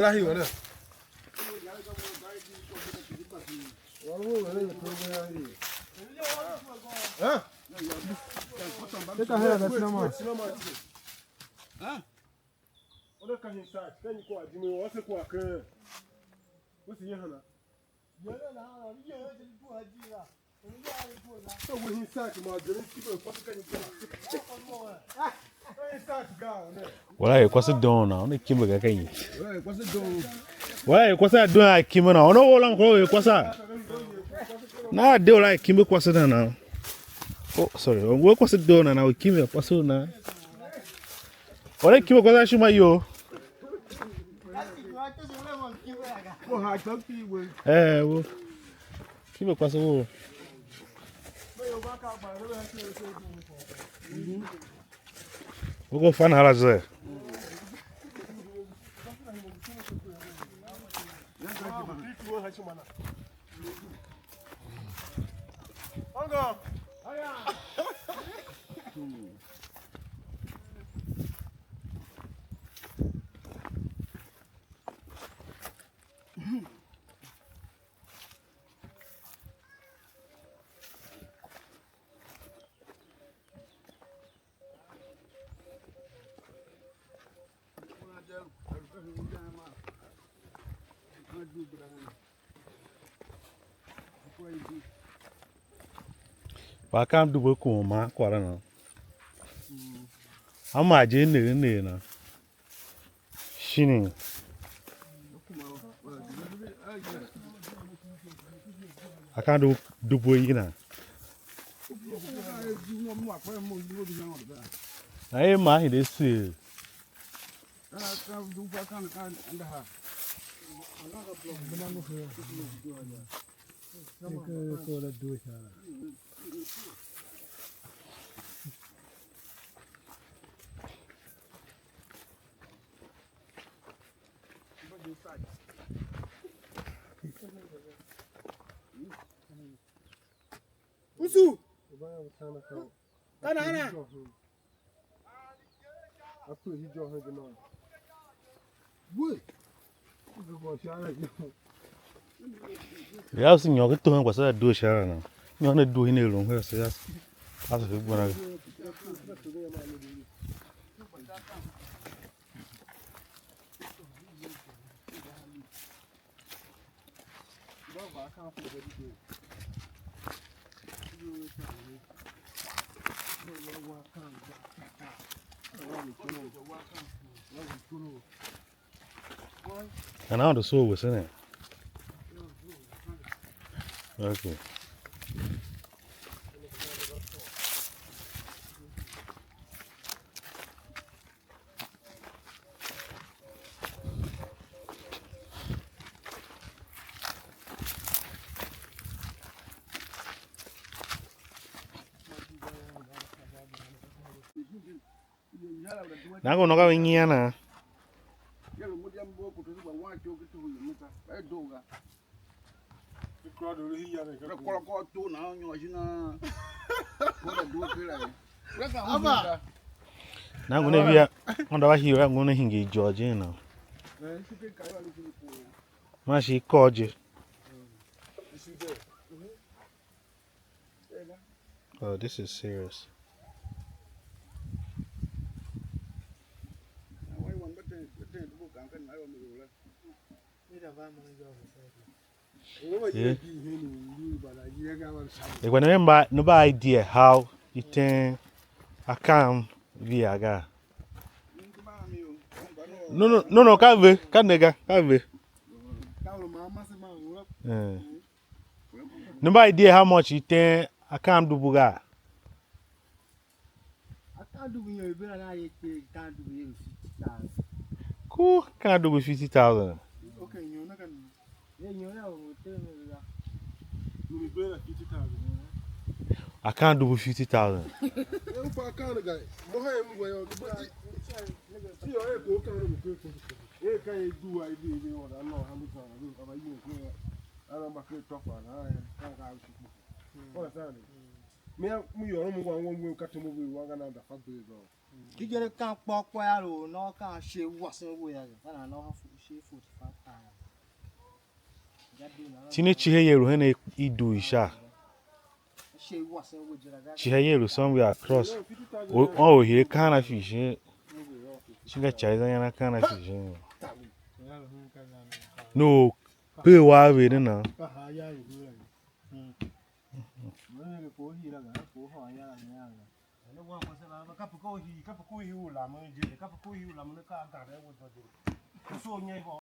What are you doing now? The Kimber again. Why, what's that doing like Kimber now? No, hold on, what's that? Now I do like Kimber, what's it now? Oh, sorry, what was it doing and I will Kimber, what's it now? What are Kimber, what's that? You? Eh, well, Kimber, what's it? We'll go find her there. I can't do work on my quarter. I'm my Jane. Shinning. I can't do boyina. I am my this. Usu. Ana. Apu hijo hoje no. Boy. Yeah, I was in your two was a do Sharon. You're not doing it wrong. That's a good one. And now the soul was in it. Okay. Now go go in here na. Now go na on the here I'm gonna hinge George now. Mashi called. Oh, this is serious. Yeah. You remember no idea how you think I can be a guy. No, can't be. No idea how much you think I can't do buga. I can't do you can't do 50,000. Cool, can't do with 50,000. Okay, you're not gonna. Yeah, you're not you pay 50,000. I can't do with 50,000. I can't guy. me you no one cut to move one another for big. You get a camp walk while no can't she wasn't with and I know how she 45 times. Tine Chihayero when he do isha. She wasn't with Chihayero somewhere across. Oh, here can of fish. She got China can of fish. No, pay why we don't know.